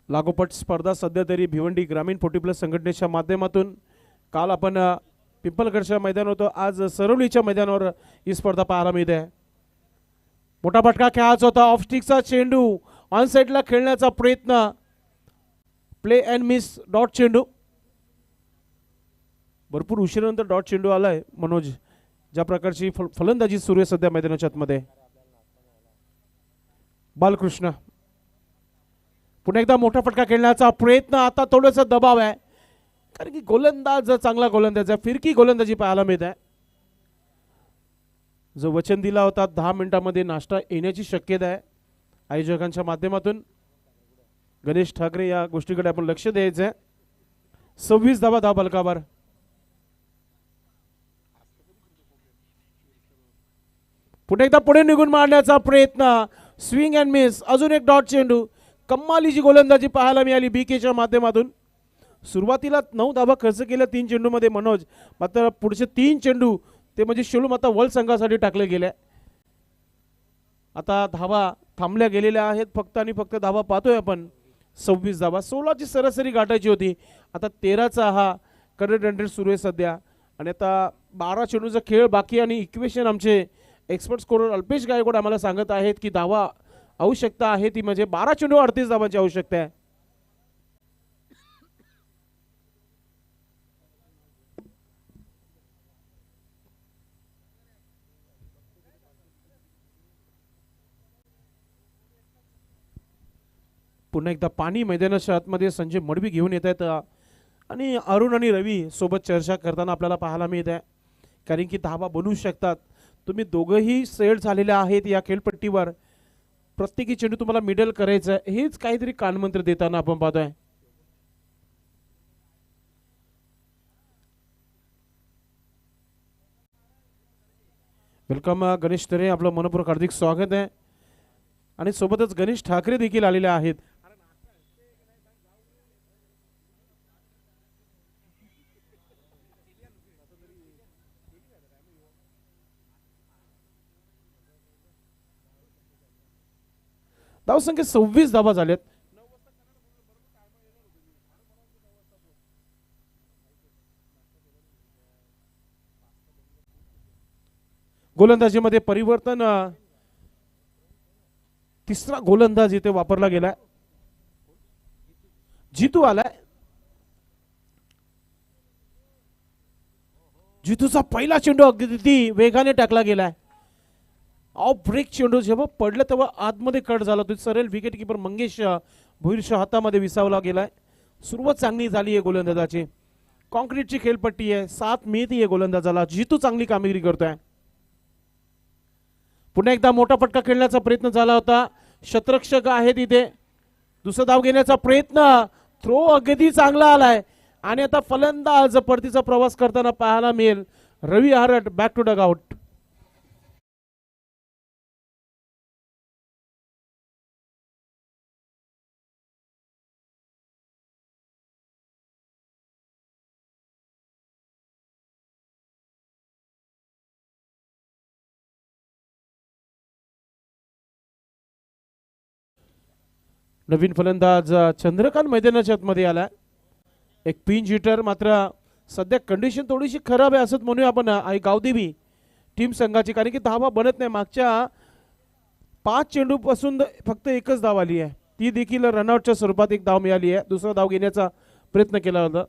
लागोपाठ स्पर्धा सध्या तरी भिवंडी ग्रामीण 40+ संघटनेच्या माध्यमातून काल आपण पिंपलगडच्या मैदान होतो, आज सरवलीच्या मैदानावर ही स्पर्धा पाहायला मिळते. मोठा फटका खेळायचा होता. ऑफ स्टिकचा चेंडू ऑन साइडला खेळण्याचा प्रयत्न. प्ले अँड मिस डॉट चेंडू. भरपूर उशिरानंतर डॉट चेंडू आलाय. मनोज, ज्या प्रकारची फलंदाजी सुरू आहे सध्या मैदानाच्या आतमध्ये. बालकृष्ण पुन्हा एकदा मोठा फटका खेळण्याचा प्रयत्न. आता थोडासा दबाव आहे कारण की गोलंदाज चांगला गोलंदाज आहे. फिरकी गोलंदाजी पाहायला मिळत आहे. जो वचन दिला होता 10 मिनिटांमध्ये नाश्ता येण्याची शक्यता आहे आयोजकांच्या माध्यमातून. गणेश ठाकरे या गोष्टीकडे आपण लक्ष द्यायचं आहे. 26 धावा धावफलकावर. पुन्हा एकदा पुढे निघून मारण्याचा प्रयत्न. Swing and miss. अजून एक डॉट चेंडू. कमालीची गोलंदाजी पाहायला मिळाली बीकेच्या माध्यमातून. सुरुवातीला 9 धावा खर्च केल्या 3 चेंडूमध्ये मनोज, मात्र पुढचे 3 चेंडू ते म्हणजे शेलूमाता वर्ल्ड संघासाठी टाकले गेले. आता धावा थांबल्या गेलेल्या आहेत. फक्त आणि फक्त धावा पाहतोय आपण 26 धावा. 16ची सरासरी गाठायची होती. आता 13चा हा करंट रन रेट सुरू आहे सध्या. आणि आता 12 चेंडूचा खेळ बाकी. आणि इक्वेशन आमचे एक्सपर्ट स्कोरर अल्पेश गायकवाड आम्हाला सांगत आहेत की धावा आवश्यकता आहे ती म्हणजे 12 चेंडू 38 धावांची आवश्यकता आहे. पुन्हा एकदा पाणी मैदानाच्या आतमध्ये संजय मडवी घेऊन येत आहेत आणि अरुण आणि रवी सोबत चर्चा करताना आपल्याला पाहायला मिळत आहे. कारण की धावा बनवू शकतात. तुम्ही दोघंही सेट झालेले आहेत या खेळपट्टीवर. प्रत्येकी चेंडू तुम्हाला मिडल करायचं आहे हेच काहीतरी कानमंत्र देताना आपण पाहतोय. वेलकम गणेश तरे, आपलं मनपूर्वक हार्दिक स्वागत आहे. आणि सोबतच गणेश ठाकरे देखील आलेले आहेत. धावसंख्या 26 धावा झाल्यात. गोलंदाजीमध्ये परिवर्तन. तिसरा गोलंदाज इथे वापरला गेलाय. जितू आलाय. जितूचा पहिला चेंडू अगदी वेगाने टाकला गेलाय. ऑफ ब्रेक चेंडू जेव्हा पडलं तेव्हा आतमध्ये कट झाला. तो सरळ विकेट किपर मंगेश भोईरच्या हातामध्ये विसावला गेलाय. सुरुवात चांगली झाली आहे गोलंदाजाची. कॉन्क्रीटची खेळपट्टी आहे. 7 मिळती आहे गोलंदाजाला. जितू चांगली कामगिरी करतोय. पुन्हा एकदा मोठा फटका खेळण्याचा प्रयत्न झाला होता. क्षेत्ररक्षक आहे तिथे. दुसरा धाव घेण्याचा प्रयत्न. थ्रो अगदी चांगला आलाय. आणि आता फलंदाज परतीचा प्रवास करताना पाहायला मिळेल. रवी आरट बॅक टू डगआउट. नवीन फलंदाज चंद्रकांत मैदानाच्या आतमध्ये आला. एक पिंच हिटर. मात्र सध्या कंडिशन थोडीशी खराब आहे असंच म्हणूया आपण गावदेवी टीम संघाची. कारण की धावा बनत नाही. मागच्या 5 चेंडू पासून फक्त एकच धाव आली आहे. ती देखील रनआउटच्या स्वरूपात एक धाव मिळाली आहे. दुसरा धाव घेण्याचा प्रयत्न केला होता.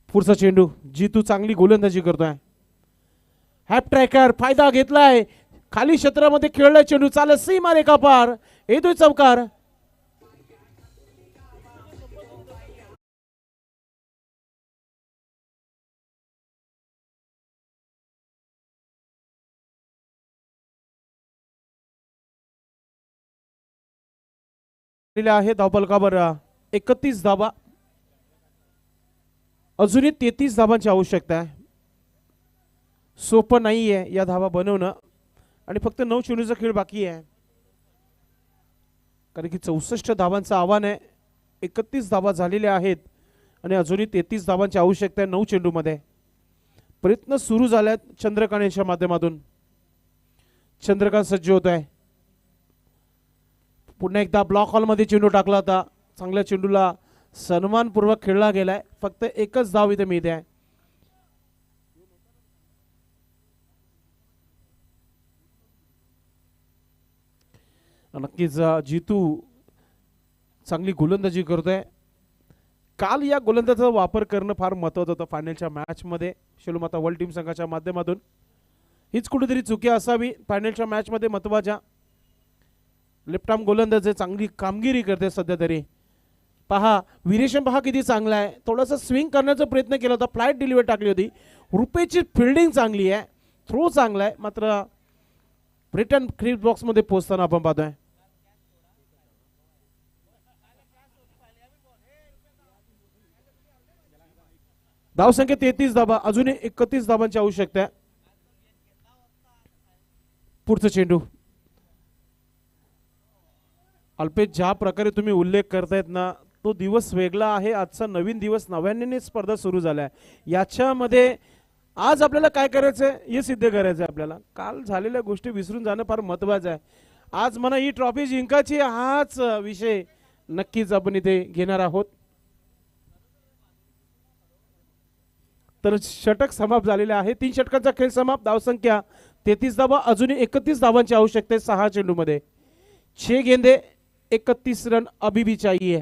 पुढचा चेंडू. जितू चांगली गोलंदाजी करतोय. हॅप ट्रॅकर फायदा घेतलाय. खाली क्षेत्रामध्ये खेळलाय चेंडू. चालत सीमा रेखा पार. येतोय चौकार. आहे धावफलकावर 31 धावा. अजूनही 33 धावांची आवश्यकता आहे. सोपं नाही आहे या धावा बनवणं आणि फक्त 9 चेंडूचा खेळ बाकी आहे, कारण की 64 धावांचं आव्हान आहे. 31 धावा झालेल्या आहेत आणि अजूनही 33 धावांची आवश्यकता आहे 9 चेंडूमध्ये. प्रयत्न सुरू झाले आहेत चंद्रकांत यांच्या माध्यमातून. चंद्रकांत सज्ज होत आहे. पुन्हा एकदा ब्लॉक हॉलमध्ये चेंडू टाकला होता. चांगल्या चेंडूला सन्मानपूर्वक खेळला गेलाय. फक्त एकच धाव इथे मिळते आहे. नक्कीच जितू चांगली गोलंदाजी करतोय. काल या गोलंदाजाचा वापर करणं फार महत्त्वाचं होतं फायनलच्या मॅचमध्ये शेलूमाता वर्ल्ड टीम संघाच्या माध्यमातून. हीच कुठेतरी चुकी असावी फायनलच्या मॅचमध्ये महत्त्वाच्या. लेफ्ट आर्म गोलंदाज चांगली कामगिरी करते सध्या तरी. पहा विरेशन पहा किती चांगला आहे. थोडासा स्विंग करण्याचा प्रयत्न केला होता, फ्लाईट डिलिव्हरी टाकली होती. रुपेची फिल्डिंग चांगली आहे, थ्रो चांगला आहे, मात्र रिटर्न क्रिकेट बॉक्समध्ये पोहोचताना आपण पाहतोय. धावसंख्या 33 धावा. अजूनही 31 धावांची आवश्यकता आहे. पुढचं चेंडू. अल्पेश, ज्या प्रकारे तुम्ही उल्लेख करतायत ना तो दिवस वेगळा आहे. आजचा नवीन दिवस नव्याने स्पर्धा सुरू झाल्या आहे. याच्यामध्ये आज आपल्याला काय करायचंय हे सिद्ध करायचंय आपल्याला. काल झालेल्या गोष्टी विसरून जाणं फार महत्वाचं आहे. आज म्हणा ही ट्रॉफी जिंकायची, हाच विषय नक्कीच आपण इथे घेणार आहोत. तर षटक समाप्त झालेले आहे. 3 षटकांचा खेळ समाप्त. धावसंख्या 33 धावा. अजूनही 31 धावांची आवश्यकता आहे 6 चेंडूमध्ये. 6 गेंदे 31 रन अभी भी चाहिए.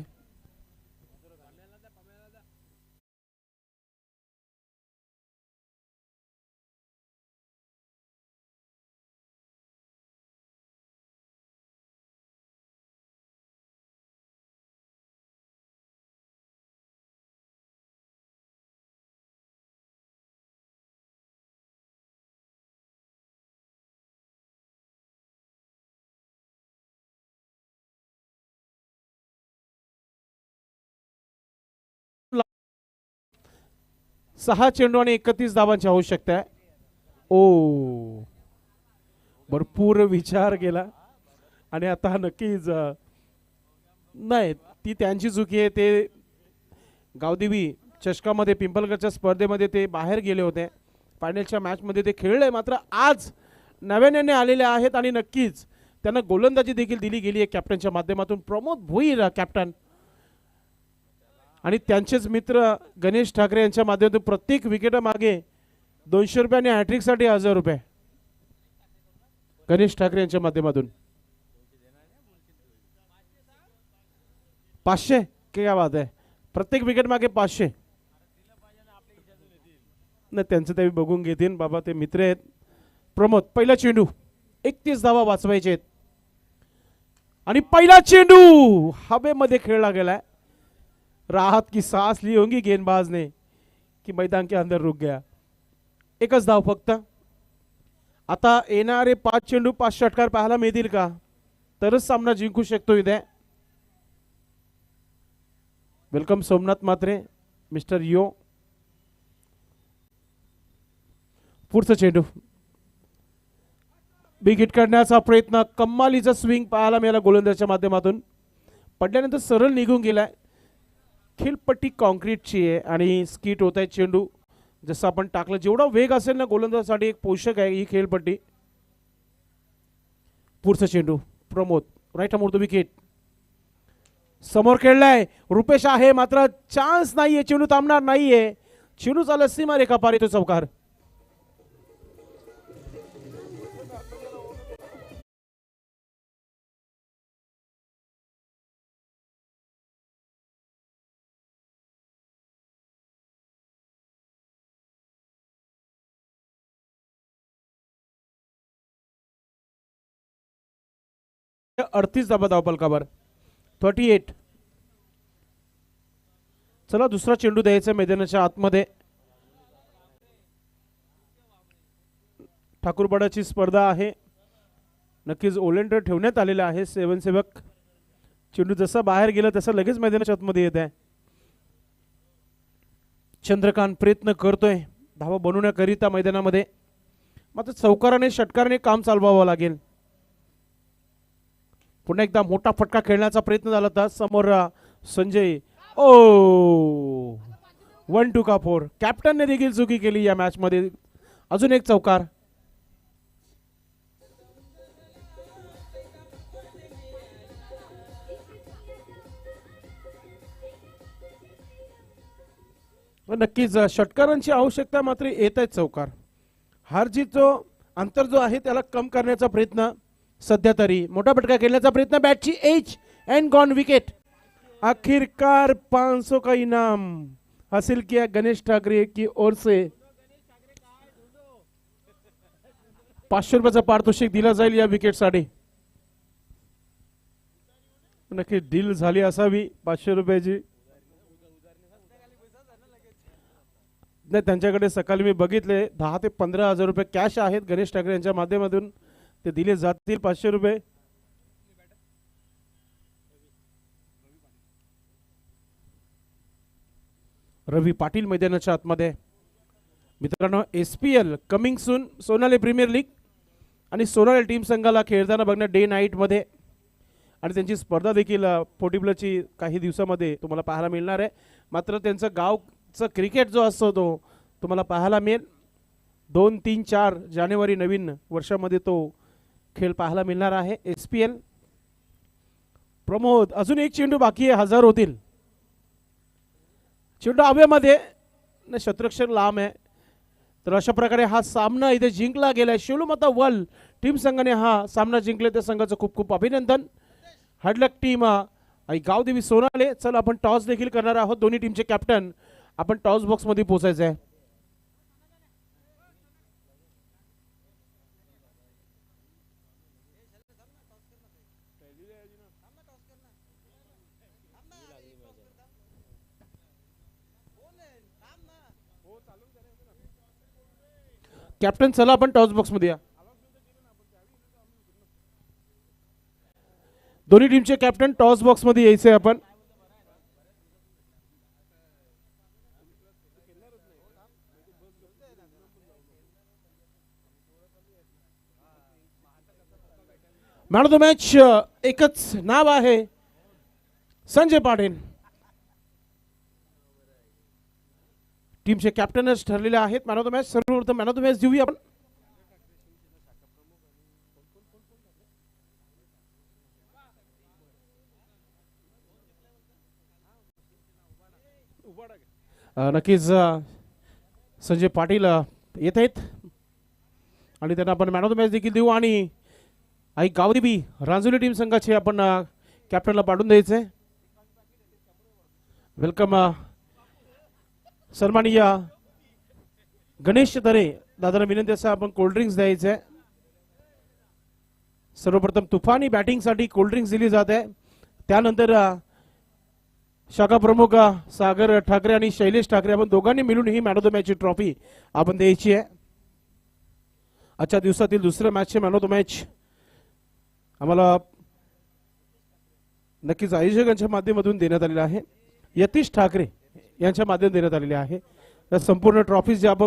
सहा चेंडू आणि 31 धावांची आवश्यकता आहे. ओ, भरपूर विचार केला आणि आता नक्कीच नाही, ती त्यांची चुकी आहे. ते गावदेवी चषकामध्ये पिंपलगडच्या स्पर्धेमध्ये ते बाहेर गेले होते. फायनलच्या मॅचमध्ये ते खेळले, मात्र आज नव्याने आलेले आहेत आणि नक्कीच त्यांना गोलंदाजी देखील दिली गेली आहे कॅप्टनच्या माध्यमातून. प्रमोद भोईर कॅप्टन आणि त्यांचेच मित्र गणेश ठाकरे यांच्या माध्यमातून प्रत्येक विकेट मागे 200 रुपये आणि हॅट्रिकसाठी 1000 रुपये. गणेश ठाकरे यांच्या माध्यमातून 500. क्या बात आहे. प्रत्येक विकेट मागे 500. नाही, त्यांचं ते बघून घेतील बाबा, ते मित्र आहेत. प्रमोद, पहिला चेंडू 31 धावा वाचवायचे आहेत आणि पहिला चेंडू हवेमध्ये खेळला गेलाय. राहत की सांस ली होंगी गेंदबाज ने कि मैदान के अंदर रुक गया. एकच धाव फक्त. आता येणारे 5 चेंडू 5 षटकार पाहायला मिळतील का, तरच सामना जिंकू शकतो इथे. वेलकम सोमनाथ मात्रे, मिस्टर यो. पुढचा चेंडू बिग हिट करण्याचा प्रयत्न. कम्मालीचा स्विंग पाहायला मिळाला गोलंदाजाच्या माध्यमातून. पडल्यानंतर सरळ निघून गेलाय. खेळपट्टी कॉन्क्रीटची आहे आणि स्किट होत आहे चेंडू. जसं आपण टाकलं, जेवढा वेग असेल ना गोलंदाजासाठी एक पोषक आहे ही खेळपट्टी. पुढचा चेंडू. प्रमोद, राईट मोर द विकेट. समोर खेळलाय. रुपेश आहे, मात्र चान्स नाहीये. चेंडू थांबणार नाहीये. चेंडू चालत सीमारेखा पार येतो चौकार. च्या 38 धावा धावफलकावर. 38. चला दुसरा चेंडू द्यायचा मैदानाच्या आतमध्ये. ठाकूरपाड्याची स्पर्धा आहे. नक्कीच ओलेंडर ठेवण्यात आलेला आहे. सेवन सेवक चेंडू जसा बाहेर गेला तसा लगेच मैदानाच्या आतमध्ये येत आहे. चंद्रकांत प्रयत्न करतोय धावा बनवण्याकरिता मैदानामध्ये, मात्र चौकाराने षटकाराने काम चालवावं लागेल. पुन्हा एकदा मोठा फटका खेळण्याचा प्रयत्न झाला होता समोर संजय. ओ 1-2 का 4. कॅप्टनने देखील चुकी केली या मॅच मध्ये. अजून एक चौकार. नक्कीच षटकारांची आवश्यकता मात्र येत आहे. चौकार हार जीत जो अंतर जो आहे त्याला कम करण्याचा प्रयत्न सध्या तरी. मोठा फटका खेळण्याचा प्रयत्न, बॅटची एज एंड गॉन विकेट. आखिरकार 500 का इनाम हासिल किया गणेश ठाकरे की ओर से. 500 रुपयाचा पारितोषिक दिला जाईल या विकेटसाठी. नक्की डील झाली असावी 500 रुपयाची. नाही, त्यांच्याकडे सकाळी मी बघितले 10 ते 15 हजार रुपये कॅश आहेत गणेश ठाकरे यांच्या माध्यमातून, ते दिले जातील 500 रुपये. रवी पाटील मैदानाच्या आतमध्ये. मित्रांनो, SPL coming soon. Sonali premier league आणि सोनाली टीम संघाला खेळताना बघणं डे नाईट मध्ये, आणि त्यांची स्पर्धा देखील पोर्टिब्लची काही दिवसामध्ये तुम्हाला पाहायला मिळणार आहे. मात्र त्यांचं गावचं क्रिकेट जो असतो तो तुम्हाला पाहायला मिळेल. 2, 3, 4 जानेवारी नवीन वर्षामध्ये तो खेळ पाहायला मिळणार आहे. SPL. प्रमोद, अजून एक चेंडू बाकी आहे, 1000 होतील. चेंडू हवेमध्ये, शतरक्षण लांब आहे. तर अशा प्रकारे हा सामना इथे जिंकला गेलाय. शेलूमाता वर्ल्ड टीम संघाने हा सामना जिंकले, त्या संघाचं खूप खूप अभिनंदन. हडलक टीम आणि गावदेवी सोनाले. चला आपण टॉस देखील करणार आहोत. दोन्ही टीमचे कॅप्टन आपण टॉस बॉक्स मध्ये पोहोचायचं आहे. कॅप्टन चला आपण टॉस बॉक्स मध्ये या. दोन्ही टीमचे कॅप्टन टॉस बॉक्स मध्ये यायचे आपण. मॅन ऑफ द मॅच एकच नाव आहे, संजय पाटील. टीमचे कॅप्टनच ठरलेले आहेत मॅन ऑफ द मॅच. सर्वप्रथम मॅन ऑफ द मॅच देऊया आपण. नक्कीच संजय पाटील येत आहेत आणि त्यांना आपण मॅन ऑफ द मॅच देखील देऊ. आणि आई गावदेवी रांजोली टीम संघाचे आपण कॅप्टनला पाठवून द्यायचे. वेलकम सन्माननीय गणेश दरे दादाला विनंती असा आपण कोल्ड्रिंक्स द्यायचे. सर्वप्रथम तुफानी बॅटिंगसाठी कोल्ड्रिंक्स दिली जाते. त्यानंतर शाखा प्रमुख सागर ठाकरे आणि शैलेश ठाकरे आपण दोघांनी मिळून he man of the match ची ट्रॉफी आपण द्यायची आहे. आजच्या दिवसातील दुसऱ्या मॅचचे मॅन ऑफ द मॅच आम्हाला नक्कीच आयोजकांच्या माध्यमातून देण्यात आलेला आहे. यतीश ठाकरे यांच्या माध्यमातून देण्यात आलेले आहे. या संपूर्ण ट्रॉफीज जे आपण